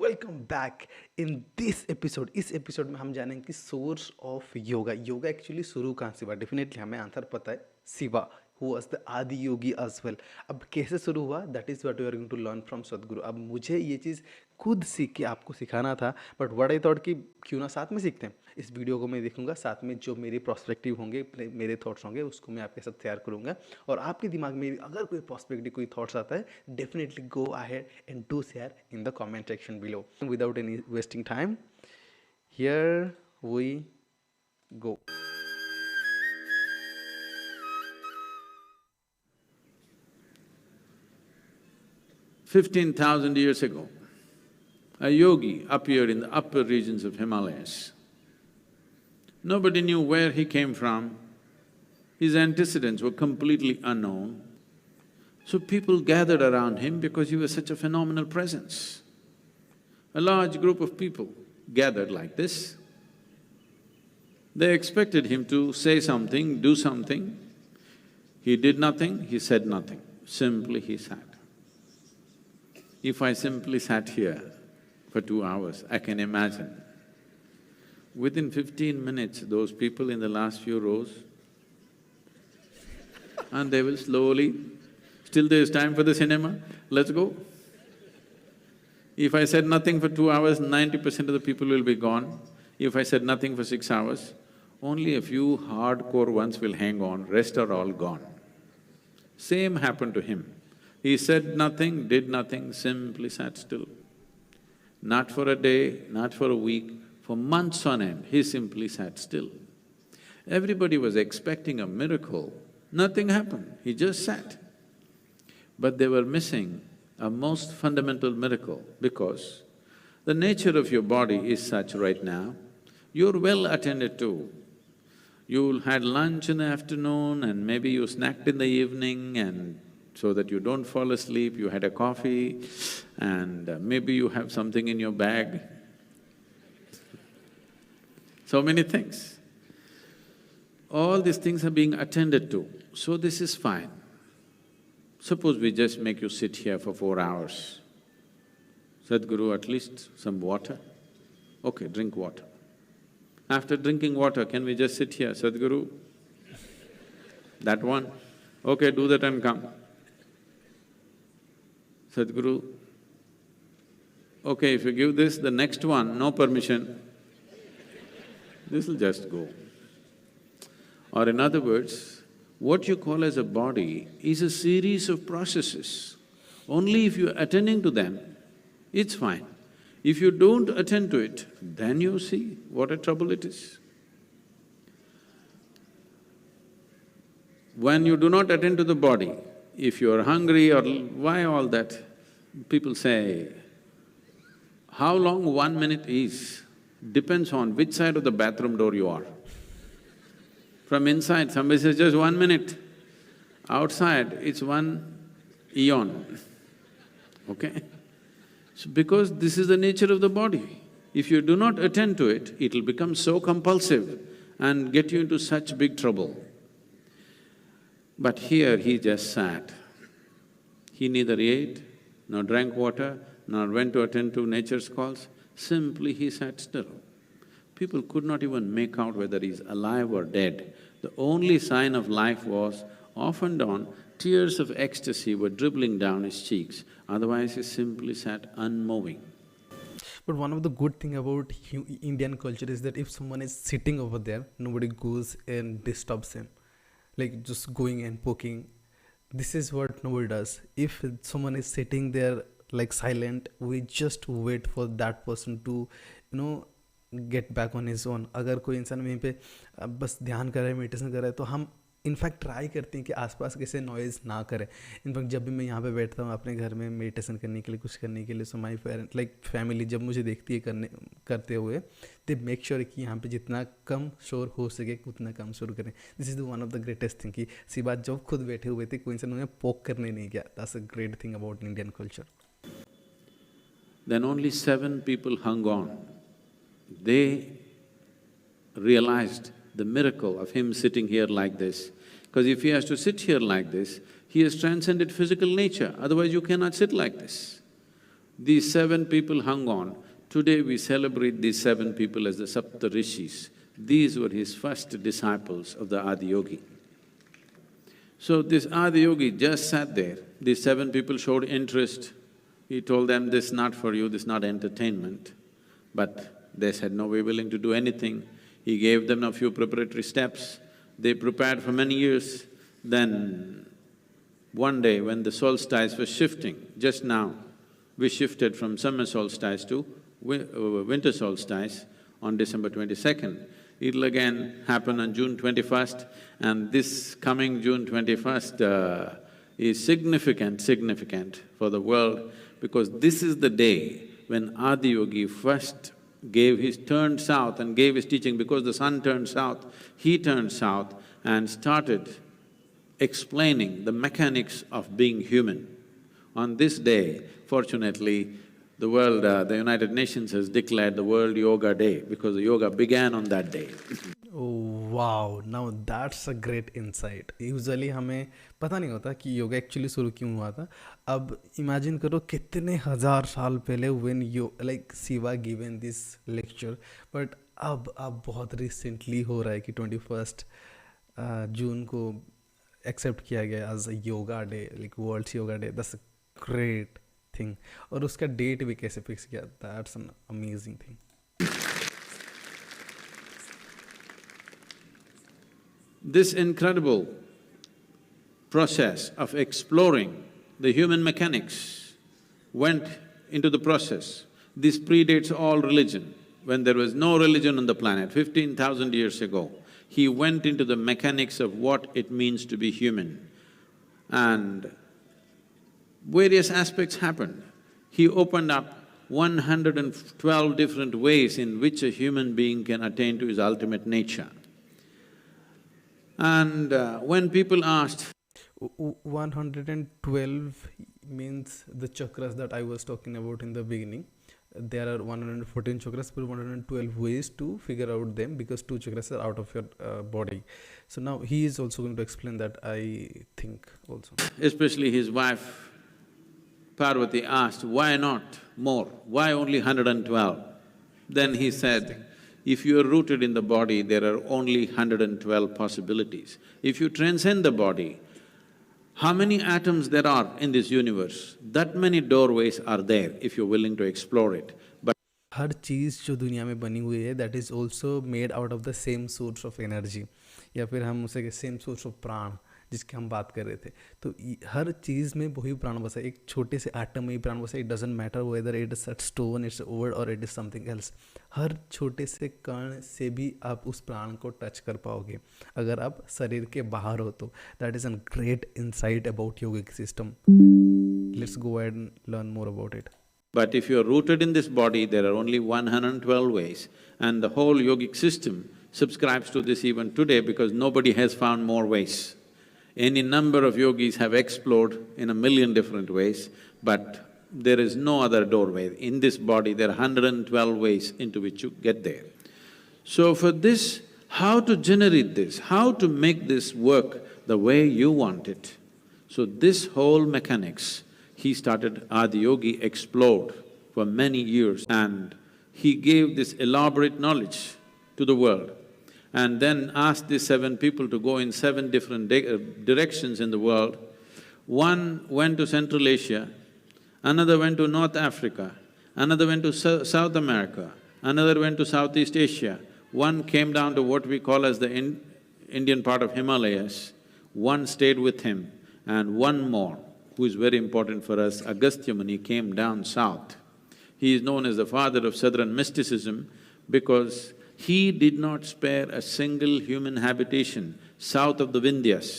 Welcome back in this episode. इस episode में हम जानेंगे कि source of yoga. Yoga actually शुरू कहाँ से हुआ? डेफिनेटली हमें आंसर पता है, शिवा हु वाज द आदि योगी एज वेल। अब कैसे शुरू हुआ, that is what we are going to learn from Sadhguru. अब मुझे ये चीज़ खुद सीख के आपको सिखाना था, बट व्हाट आई थॉट कि क्यों ना साथ में सीखते हैं। इस वीडियो को मैं देखूंगा, साथ में जो मेरे प्रोस्पेक्टिव होंगे, मेरे थॉट्स होंगे, उसको मैं आपके साथ शेयर करूंगा। और आपके दिमाग में अगर कोई प्रोस्पेक्टिव, कोई थॉट्स आता है, definitely go ahead and do share in the comment section below without any wasting time. Here we go. 15,000 years ago, a yogi appeared in the upper regions of Himalayas. Nobody knew where he came from, his antecedents were completely unknown. So people gathered around him because he was such a phenomenal presence. A large group of people gathered like this. They expected him to say something, do something. He did nothing, he said nothing, simply he sat. If I simply sat here for 2 hours, I can imagine. Within 15 minutes, those people in the last few rows, and they will slowly, still there is time for the cinema, let's go. If I said nothing for 2 hours, 90% of the people will be gone. If I said nothing for 6 hours, only a few hardcore ones will hang on, rest are all gone. Same happened to him. He said nothing, did nothing, simply sat still. Not for a day, not for a week, for months on end, he simply sat still. Everybody was expecting a miracle, nothing happened, he just sat. But they were missing a most fundamental miracle because the nature of your body is such right now, you're well attended to. You had lunch in the afternoon and maybe you snacked in the evening, and so that you don't fall asleep, you had a coffee and maybe you have something in your bag. So many things. All these things are being attended to, so this is fine. Suppose we just make you sit here for 4 hours. Sadhguru, at least some water? Okay, drink water. After drinking water, can we just sit here, Sadhguru? That one? Okay, do that and come. Sadhguru, okay, if you give this, the next one, no permission, this'll just go. Or in other words, what you call as a body is a series of processes. Only if you're attending to them, it's fine. If you don't attend to it, then you see what a trouble it is. When you do not attend to the body, if you are hungry or why all that, people say, how long 1 minute is depends on which side of the bathroom door you are. From inside, somebody says just 1 minute. Outside, it's 1 eon, okay? So because this is the nature of the body, if you do not attend to it, it'll become so compulsive and get you into such big trouble. But here he just sat. He neither ate, nor drank water, nor went to attend to nature's calls, simply he sat still. People could not even make out whether he's alive or dead. The only sign of life was, off and on, tears of ecstasy were dribbling down his cheeks, otherwise he simply sat unmoving. But one of the good thing about Indian culture is that if someone is sitting over there, nobody goes and disturbs him, like just going and poking. This is what nobody does. If someone is sitting there like silent, we just wait for that person to, you know, get back on his own. अगर कोई इंसान वहीं पे बस ध्यान कर रहा है, मेडिटेशन कर रहा है, तो हम इनफैक्ट ट्राई करते हैं कि आसपास किसी नॉइज़ ना करे. इनफैक्ट जब भी मैं यहाँ पे बैठता हूँ अपने घर में मेडिटेशन करने के लिए, कुछ करने के लिए, सो माई पेरेंट लाइक फैमिली जब मुझे देखती है करते हुए, दे मेक श्योर कि यहाँ पे जितना कम शोर हो सके उतना कम शोर करें. This is the one of the greatest thing कि सी बात जब खुद बैठे हुए थे कोई इंसान उन्हें पोक करने नहीं गया. That's a great thing about Indian culture. Then only 7 people hung on. They realized the miracle of him sitting here like this. Because if he has to sit here like this, he has transcended physical nature, otherwise you cannot sit like this. These 7 people hung on. Today we celebrate these 7 people as the Sapta Rishis. These were his first disciples of the Adiyogi. So this Adiyogi just sat there, these 7 people showed interest. He told them, this is not for you, this is not entertainment. But they said, no, we're willing to do anything. He gave them a few preparatory steps. They prepared for many years. Then one day when the solstice was shifting, just now, we shifted from summer solstice to winter solstice on December 22nd. It'll again happen on June 21st, and this coming June 21st is significant for the world, because this is the day when Adiyogi first turned south and gave his teaching. Because the sun turned south, he turned south and started explaining the mechanics of being human. On this day, fortunately, the world, the United Nations has declared the World Yoga Day because the yoga began on that day. Oh wow, now that's a great insight. Usually हमें पता नहीं होता कि yoga actually शुरू क्यों हुआ था. अब इमेजिन करो कितने हजार साल पहले when you like Shiva given this lecture, but अब बहुत रिसेंटली हो रहा है कि 21st जून को एक्सेप्ट किया गया as a yoga day, like world yoga day. That's a great thing. और उसका डेट भी कैसे फिक्स किया, that's an amazing thing. This incredible process of exploring the human mechanics went into the process. This predates all religion. When there was no religion on the planet, 15,000 years ago, he went into the mechanics of what it means to be human. And various aspects happened. He opened up 112 different ways in which a human being can attain to his ultimate nature. And when people asked… 112 means the chakras that I was talking about in the beginning. There are 114 chakras, but 112 ways to figure out them, because 2 chakras are out of your body. So now he is also going to explain that, I think also. Especially his wife Parvati asked, why not more? Why only 112? Then he said, if you are rooted in the body, there are only 112 possibilities. If you transcend the body, how many atoms there are in this universe, that many doorways are there if you're willing to explore it. But हर चीज़ जो दुनिया में बनी हुई है that is also made out of the same source of energy, या फिर हम उसे सेम सोर्स ऑफ प्राण जिसकी हम बात कर रहे थे. तो हर चीज़ में वही प्राण बसा है, एक छोटे से एटम में ही प्राण बसा है. It doesn't matter whether it is a stone, it's would और इट इज समथिंग एल्स. हर छोटे से कण से भी आप उस प्राण को टच कर पाओगे अगर आप शरीर के बाहर हो तो. That is a great insight about yogic system. Let's go and learn more about it. But if you are rooted in this body, there are only 112 ways, and the whole yogic system subscribes to this even today because nobody has found more ways. Any number of yogis have explored in a million different ways, but there is no other doorway. In this body, there are 112 ways into which you get there. So for this, how to generate this, how to make this work the way you want it. So this whole mechanics, he started… Adiyogi explored for many years, and he gave this elaborate knowledge to the world, and then asked these 7 people to go in 7 different directions in the world. One went to Central Asia, another went to North Africa, another went to South America, another went to Southeast Asia, one came down to what we call as the Indian part of Himalayas, one stayed with him, and one more, who is very important for us, Agastya Muni, came down south. He is known as the father of southern mysticism because he did not spare a single human habitation south of the Vindhyas.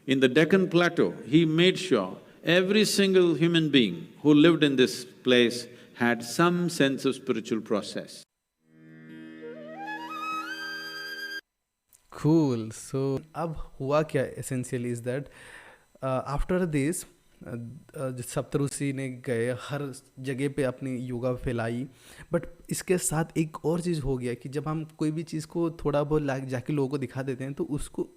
In the Deccan Plateau, he made sure every single human being who lived in this place had some sense of spiritual process. Cool. So अब हुआ क्या essentially is that after this Saptarishi ने गए हर जगह पे अपनी योगा फैलाई. But इसके साथ एक और चीज़ हो गया कि जब हम कोई भी चीज़ को थोड़ा बहुत जाके लोगों को दिखा देते हैं तो उसको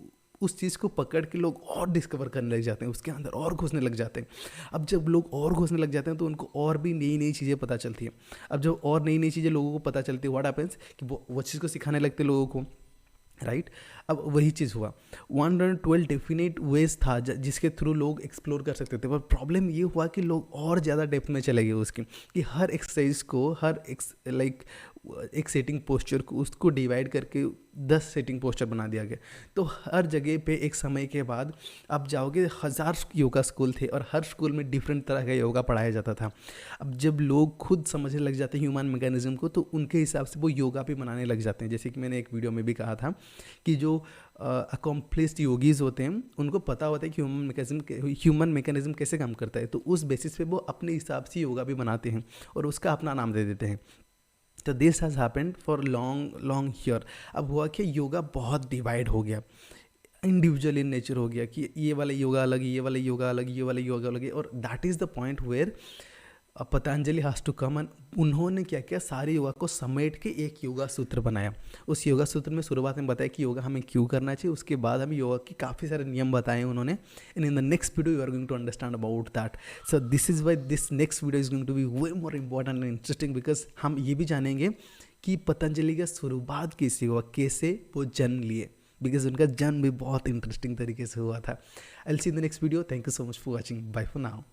उस चीज़ को पकड़ के लोग और डिस्कवर करने लग जाते हैं, उसके अंदर और घुसने लग जाते हैं। अब जब लोग और घुसने लग जाते हैं तो उनको और भी नई नई चीज़ें पता चलती हैं। अब जब और नई नई चीज़ें लोगों को पता चलती है, व्हाट हैपेंस कि वो चीज़ को सिखाने लगते लोगों को, राइट। अब वही चीज़ हुआ, 112 डेफिनेट वेज था जिसके थ्रू लोग एक्सप्लोर कर सकते थे, पर प्रॉब्लम ये हुआ कि लोग और ज़्यादा डेप्थ में चले गए उसकी, कि हर एक्सरसाइज को, हर एक सेटिंग पोस्चर को, उसको डिवाइड करके 10 सेटिंग पोस्चर बना दिया गया। तो हर जगह पे एक समय के बाद आप जाओगे, 1000 योगा स्कूल थे और हर स्कूल में डिफरेंट तरह का योगा पढ़ाया जाता था। अब जब लोग खुद समझने लग जाते हैं ह्यूमन मैकेनिज्म को, तो उनके हिसाब से वो योगा भी बनाने लग जाते हैं। जैसे कि मैंने एक वीडियो में भी कहा था कि जो अकॉम्प्लिस्ड योगीज होते हैं उनको पता होता है कि ह्यूमन मैकेनिज्म कैसे काम करता है, तो उस बेसिस पे वो अपने हिसाब से योगा भी बनाते हैं और उसका अपना नाम दे देते हैं। तो this has happened for long long year. अब हुआ कि योगा बहुत डिवाइड हो गया, इंडिविजुअल इन नेचर हो गया, कि ये वाला योगा अलग, ये वाला योगा अलग, ये वाला योगा अलग है। और that is the point where Patanjali has to come, and उन्होंने क्या किया, सारे योगा को समेट के एक योगा सूत्र बनाया। उस योगा सूत्र में शुरुआत में बताया कि योगा हमें क्यों करना चाहिए, उसके बाद हमें योगा के काफ़ी सारे नियम बताए उन्होंने। And in the next video you are going to understand about that. So this is why this next video is going to be way more important and interesting, because हम ये भी जानेंगे कि पतंजलि का शुरुआत कैसे हुआ, कैसे वो जन्म लिए, बिकॉज उनका जन्म भी बहुत इंटरेस्टिंग तरीके से हुआ था। I will see in the next video. Thank you so much for watching. Bye for now.